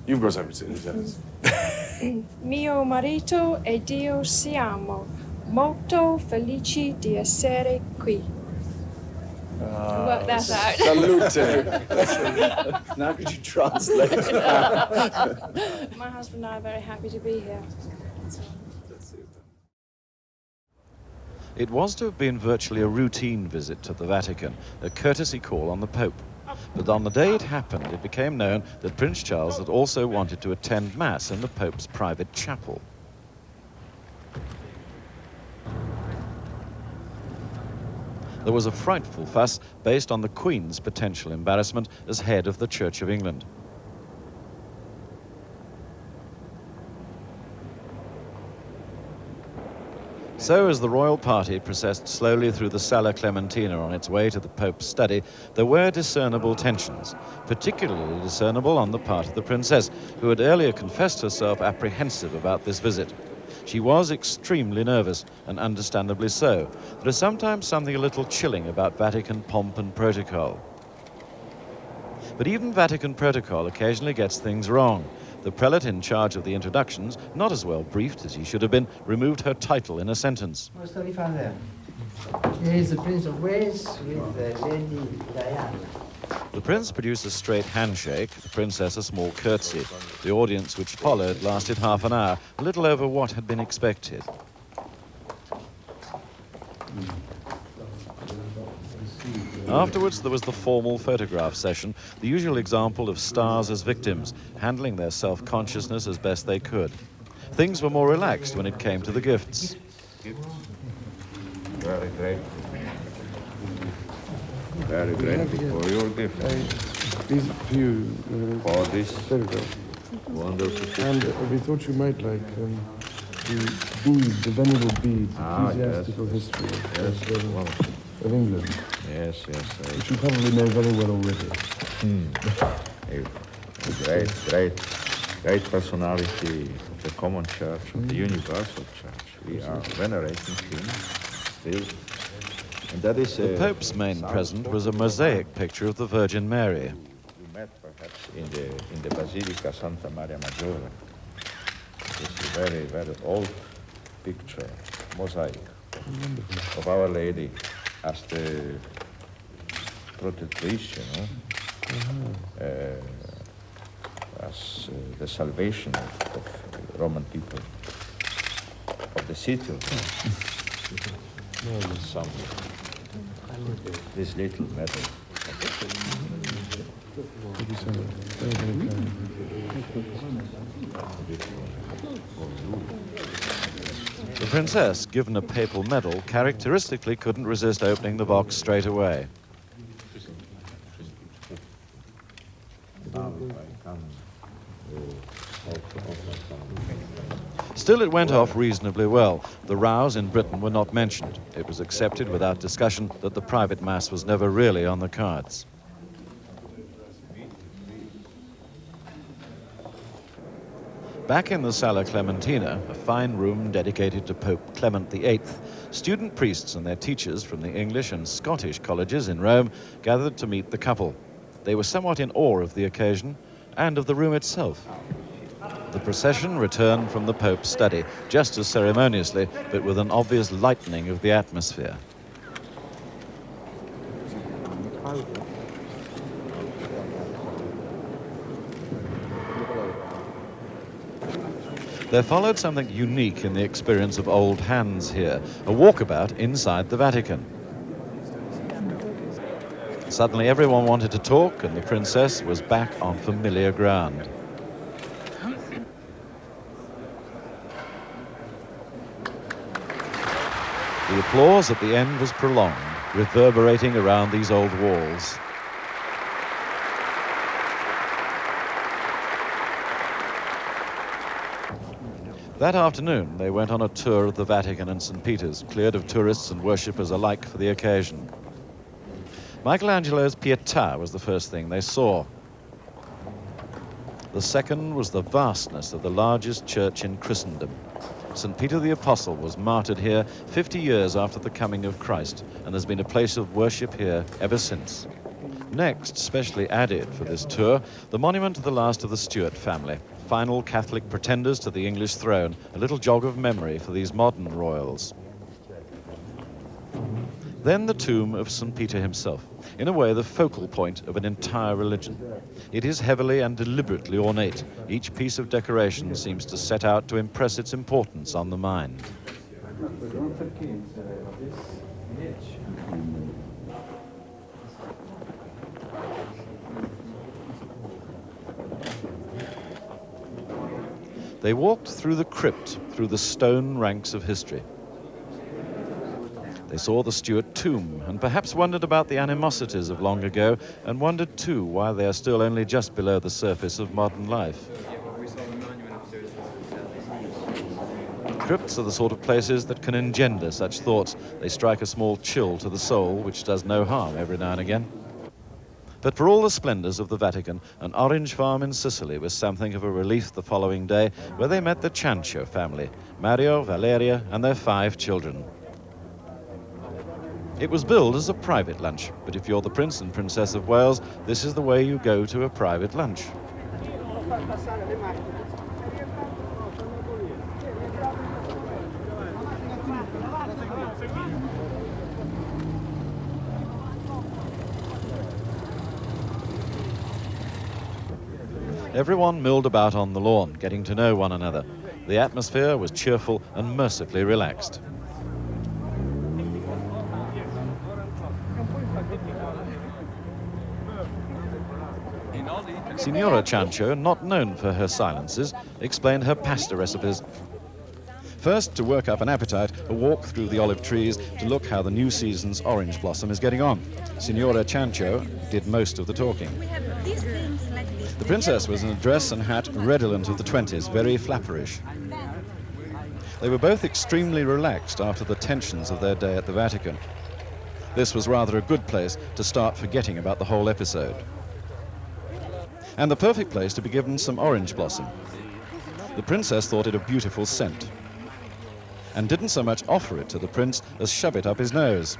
You've got everything, Dennis. Mio marito e Dio siamo molto felici di essere qui. Work that out. Salute. Now could you translate? My husband and I are very happy to be here. It was to have been virtually a routine visit to the Vatican, a courtesy call on the Pope. But on the day it happened, it became known that Prince Charles had also wanted to attend Mass in the Pope's private chapel. There was a frightful fuss based on the Queen's potential embarrassment as head of the Church of England. So as the royal party processed slowly through the Sala Clementina on its way to the Pope's study, there were discernible tensions, particularly discernible on the part of the princess, who had earlier confessed herself apprehensive about this visit. She was extremely nervous, and understandably so. There is sometimes something a little chilling about Vatican pomp and protocol. But even Vatican protocol occasionally gets things wrong. The prelate in charge of the introductions, not as well briefed as he should have been, removed her title in a sentence. He is the Prince of Wales with Lady Diana. The prince produced a straight handshake, the princess a small curtsy. The audience which followed lasted half an hour, a little over what had been expected. Afterwards, there was the formal photograph session, the usual example of stars as victims, handling their self-consciousness as best they could. Things were more relaxed when it came to the gifts. Very great. Very great for your gift. These few For this photographs. wonderful. And we thought you might like the bead, the venerable bead, ecclesiastical history of England. Yes. Which you probably know very well already. A great personality of the common church, of the universal church. We are venerating him still. And that is The Pope's main present was a mosaic picture of the Virgin Mary. You met perhaps in the Basilica Santa Maria Maggiore. It's a very, very old picture, mosaic, of Our Lady as the protectrice, as the salvation of Roman people, of the city of some this little medal. The princess, given a papal medal, characteristically couldn't resist opening the box straight away. Still, it went off reasonably well. The rows in Britain were not mentioned. It was accepted without discussion that the private mass was never really on the cards. Back in the Sala Clementina, a fine room dedicated to Pope Clement VIII, student priests and their teachers from the English and Scottish colleges in Rome gathered to meet the couple. They were somewhat in awe of the occasion and of the room itself. The procession returned from the Pope's study, just as ceremoniously, but with an obvious lightening of the atmosphere. There followed something unique in the experience of old hands here, a walkabout inside the Vatican. Suddenly everyone wanted to talk, and the princess was back on familiar ground. The applause at the end was prolonged, reverberating around these old walls. That afternoon, they went on a tour of the Vatican and St. Peter's, cleared of tourists and worshippers alike for the occasion. Michelangelo's Pietà was the first thing they saw. The second was the vastness of the largest church in Christendom. St. Peter the Apostle was martyred here 50 years after the coming of Christ, and there's been a place of worship here ever since. Next, specially added for this tour, the monument to the last of the Stuart family, final Catholic pretenders to the English throne, a little jog of memory for these modern royals. Then the tomb of St. Peter himself, in a way the focal point of an entire religion. It is heavily and deliberately ornate. Each piece of decoration seems to set out to impress its importance on the mind. They walked through the crypt, through the stone ranks of history. They saw the Stuart tomb and perhaps wondered about the animosities of long ago, and wondered too why they are still only just below the surface of modern life. Crypts are the sort of places that can engender such thoughts. They strike a small chill to the soul, which does no harm every now and again. But for all the splendours of the Vatican, an orange farm in Sicily was something of a relief the following day, where they met the Ciancio family, Mario, Valeria, and their 5 children. It was billed as a private lunch, but if you're the Prince and Princess of Wales, this is the way you go to a private lunch. Everyone milled about on the lawn, getting to know one another. The atmosphere was cheerful and mercifully relaxed. Signora Ciancio, not known for her silences, explained her pasta recipes. First, to work up an appetite, a walk through the olive trees to look how the new season's orange blossom is getting on. Signora Ciancio did most of the talking. The princess was in a dress and hat redolent of the 20s, very flapperish. They were both extremely relaxed after the tensions of their day at the Vatican. This was rather a good place to start forgetting about the whole episode. And the perfect place to be given some orange blossom. The princess thought it a beautiful scent, and didn't so much offer it to the prince as shove it up his nose.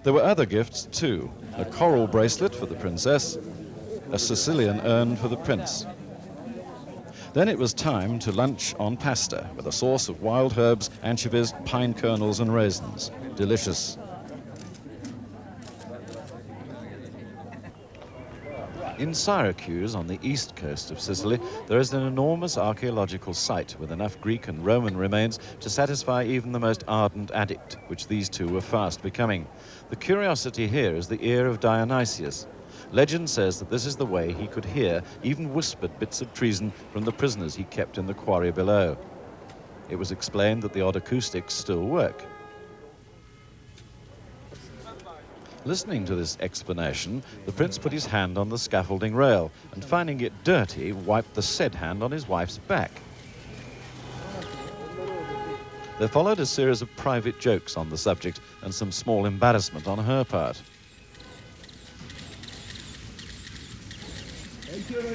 There were other gifts too, a coral bracelet for the princess, a Sicilian urn for the prince. Then it was time to lunch on pasta with a sauce of wild herbs, anchovies, pine kernels and raisins. Delicious. In Syracuse, on the east coast of Sicily, there is an enormous archaeological site with enough Greek and Roman remains to satisfy even the most ardent addict, which these two were fast becoming. The curiosity here is the ear of Dionysius. Legend says that this is the way he could hear even whispered bits of treason from the prisoners he kept in the quarry below. It was explained that the odd acoustics still work. Listening to this explanation, the prince put his hand on the scaffolding rail and, finding it dirty, wiped the said hand on his wife's back. There followed a series of private jokes on the subject and some small embarrassment on her part.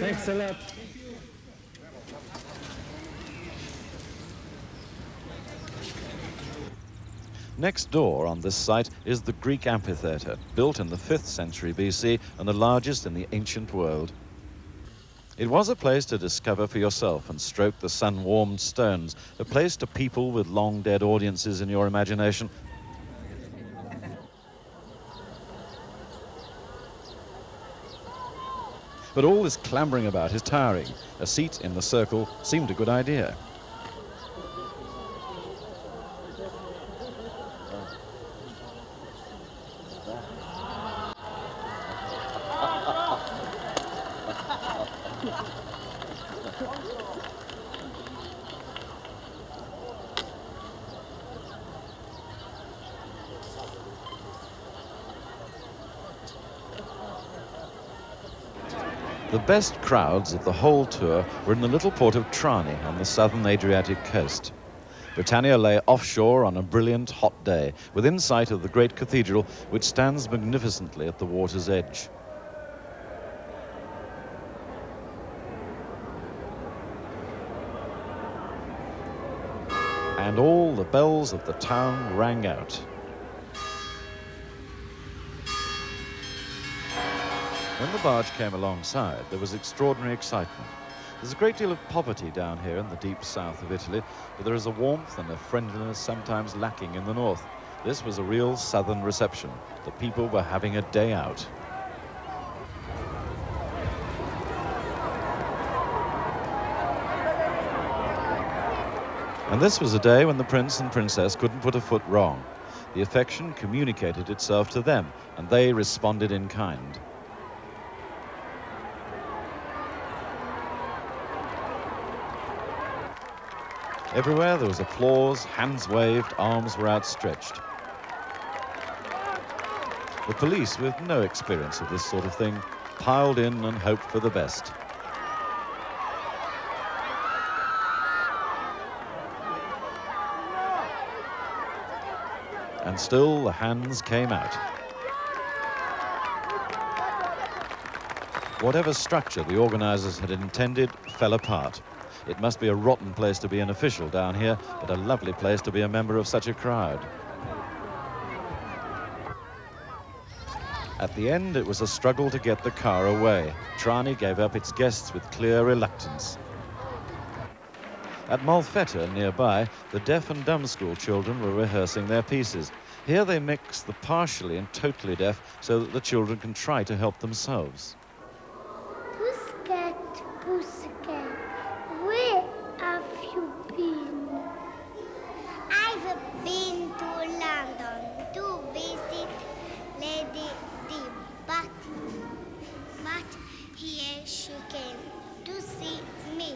Thanks a lot. Next door on this site is the Greek amphitheatre, built in the 5th century BC and the largest in the ancient world. It was a place to discover for yourself and stroke the sun-warmed stones, a place to people with long-dead audiences in your imagination. But all this clambering about is tiring. A seat in the circle seemed a good idea. The best crowds of the whole tour were in the little port of Trani on the southern Adriatic coast. Britannia lay offshore on a brilliant hot day, within sight of the great cathedral, which stands magnificently at the water's edge. And all the bells of the town rang out. When the barge came alongside, there was extraordinary excitement. There's a great deal of poverty down here in the deep south of Italy, but there is a warmth and a friendliness sometimes lacking in the north. This was a real southern reception. The people were having a day out. And this was a day when the prince and princess couldn't put a foot wrong. The affection communicated itself to them, and they responded in kind. Everywhere there was applause, hands waved, arms were outstretched. The police, with no experience of this sort of thing, piled in and hoped for the best. And still the hands came out. Whatever structure the organizers had intended fell apart. It must be a rotten place to be an official down here, but a lovely place to be a member of such a crowd. At the end, it was a struggle to get the car away. Trani gave up its guests with clear reluctance. At Malfetta, nearby, the deaf and dumb school children were rehearsing their pieces. Here they mix the partially and totally deaf so that the children can try to help themselves. Pussycat, pussycat, where have you been? I've been to London to visit Lady Di, but here she came to see me.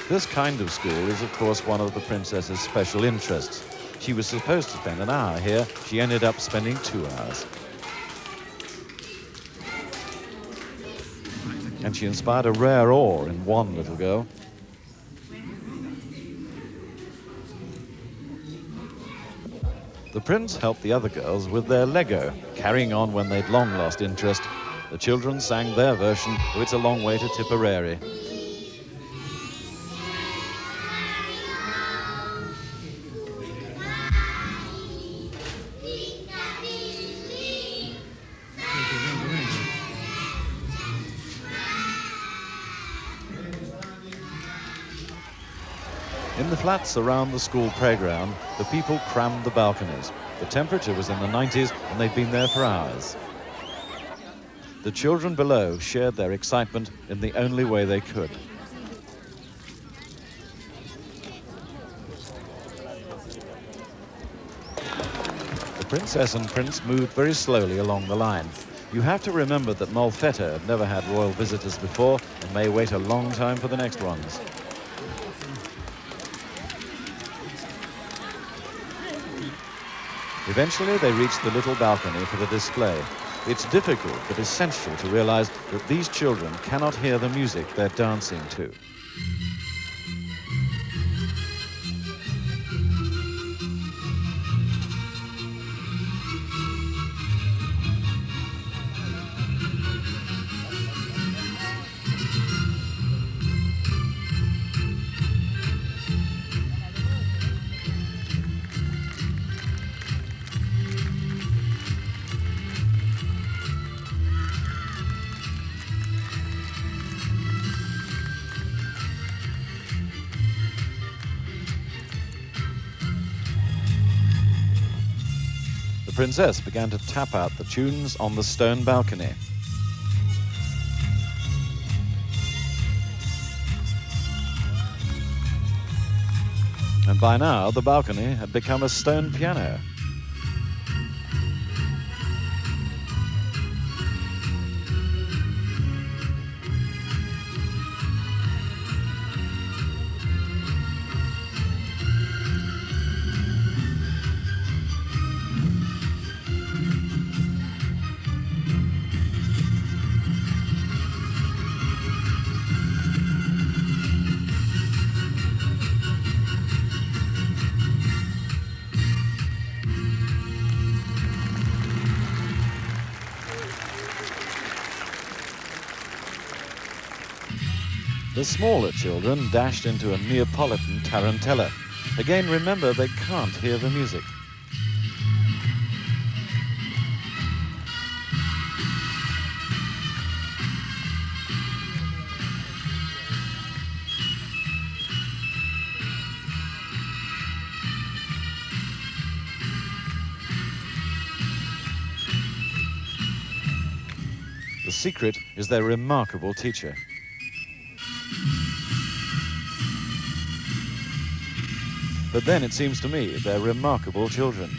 This kind of school is, of course, one of the princess's special interests. She was supposed to spend an hour here. She ended up spending 2 hours. And she inspired a rare awe in one little girl. The prince helped the other girls with their Lego, carrying on when they'd long lost interest. The children sang their version of It's a Long Way to Tipperary. In the flats around the school playground, the people crammed the balconies. The temperature was in the 90s and they'd been there for hours. The children below shared their excitement in the only way they could. The princess and prince moved very slowly along the line. You have to remember that Malfetta had never had royal visitors before and may wait a long time for the next ones. Eventually, they reached the little balcony for the display. It's difficult but essential to realize that these children cannot hear the music they're dancing to. The princess began to tap out the tunes on the stone balcony. And by now, the balcony had become a stone piano. The smaller children dashed into a Neapolitan tarantella. Again, remember, they can't hear the music. The secret is their remarkable teacher. But then it seems to me they're remarkable children.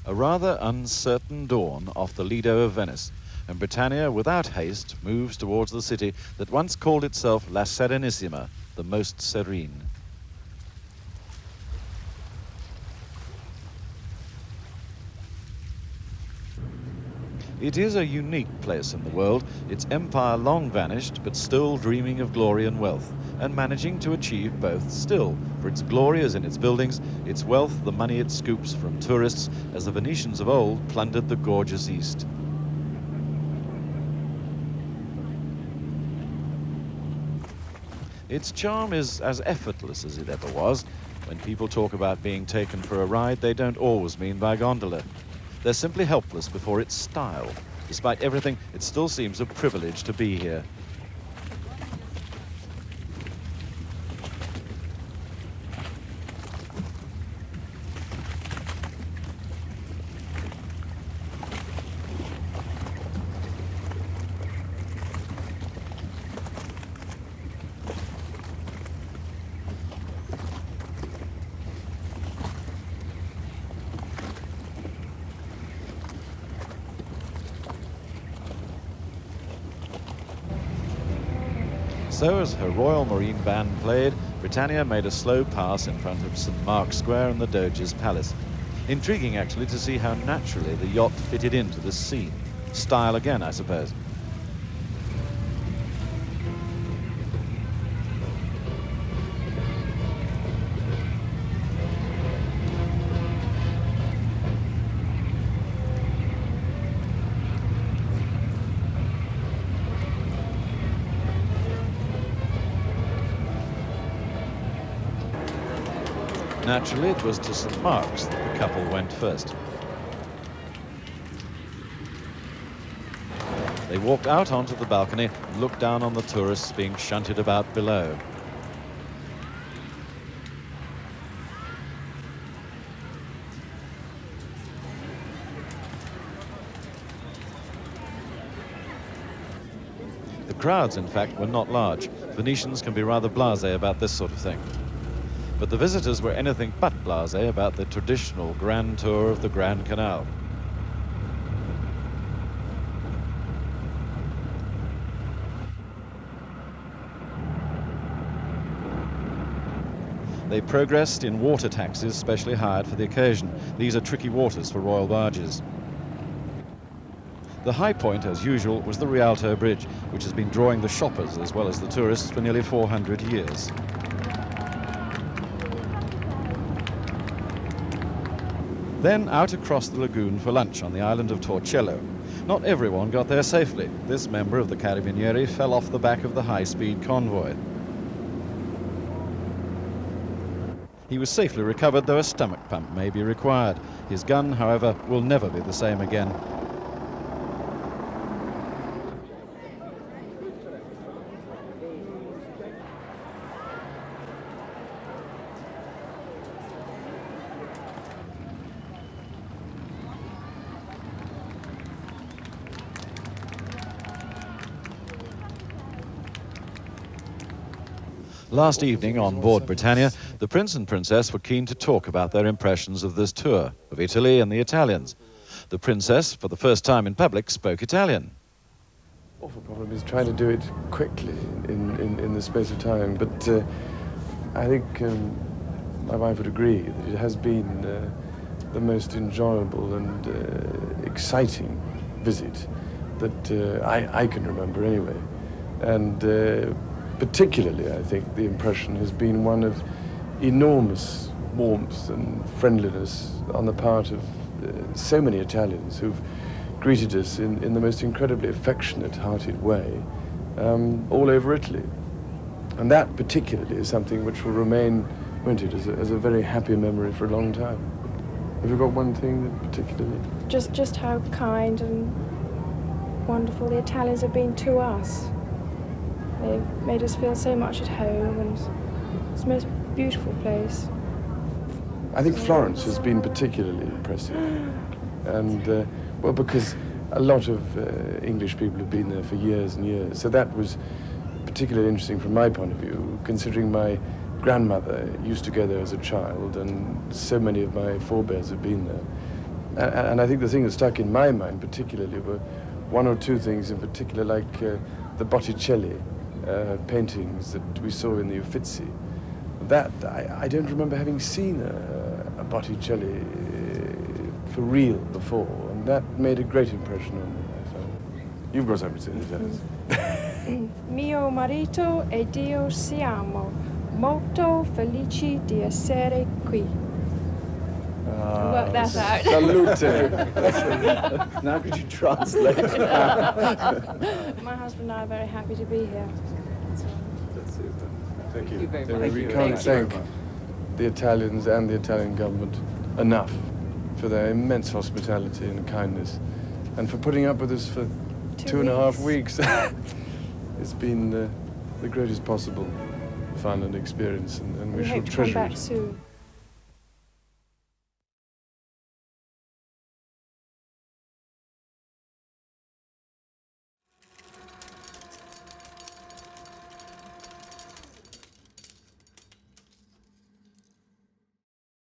A rather uncertain dawn off the Lido of Venice, and Britannia, without haste, moves towards the city that once called itself La Serenissima, the most serene. It is a unique place in the world, its empire long vanished, but still dreaming of glory and wealth, and managing to achieve both still, for its glory is in its buildings, its wealth the money it scoops from tourists, as the Venetians of old plundered the gorgeous East. Its charm is as effortless as it ever was. When people talk about being taken for a ride, they don't always mean by gondola. They're simply helpless before its style. Despite everything, it still seems a privilege to be here. So as her Royal Marine Band played, Britannia made a slow pass in front of St. Mark's Square and the Doge's Palace. Intriguing, actually, to see how naturally the yacht fitted into this scene. Style again, I suppose. Naturally, it was to St. Mark's that the couple went first. They walked out onto the balcony and looked down on the tourists being shunted about below. The crowds, in fact, were not large. Venetians can be rather blasé about this sort of thing. But the visitors were anything but blasé about the traditional grand tour of the Grand Canal. They progressed in water taxis specially hired for the occasion. These are tricky waters for royal barges. The high point, as usual, was the Rialto Bridge, which has been drawing the shoppers as well as the tourists for nearly 400 years. Then out across the lagoon for lunch on the island of Torcello. Not everyone got there safely. This member of the Carabinieri fell off the back of the high-speed convoy. He was safely recovered, though a stomach pump may be required. His gun, however, will never be the same again. Last evening on board Britannia, the Prince and Princess were keen to talk about their impressions of this tour, of Italy and the Italians. The Princess, for the first time in public, spoke Italian. awful problem is trying to do it quickly in the space of time. But I think my wife would agree that it has been the most enjoyable and exciting visit that I can remember anyway. And particularly, I think the impression has been one of enormous warmth and friendliness on the part of so many Italians who've greeted us in the most incredibly affectionate, hearted way all over Italy. And that particularly is something which will remain, won't it, as a very happy memory for a long time. Have you got one thing that particularly? Just how kind and wonderful the Italians have been to us. They've made us feel so much at home, and it's the most beautiful place. I think Florence has been particularly impressive. And, well, because a lot of English people have been there for years and years. So that was particularly interesting from my point of view, considering my grandmother used to go there as a child, and so many of my forebears have been there. And I think the thing that stuck in my mind particularly were one or two things in particular, like the Botticelli paintings that we saw in the Uffizi. That, I don't remember having seen a Botticelli for real before, and that made a great impression on me. So, you've got something to say, Lieutenant. Mio marito ed io siamo molto felici di essere qui. Work that out. Salute. Now could you translate? My husband and I are very happy to be here. Thank you. very much. We can't thank the Italians and the Italian government enough for their immense hospitality and kindness, and for putting up with us for 2.5 weeks. It's been the greatest possible fun and experience, and we shall hope to come treasure back it. soon.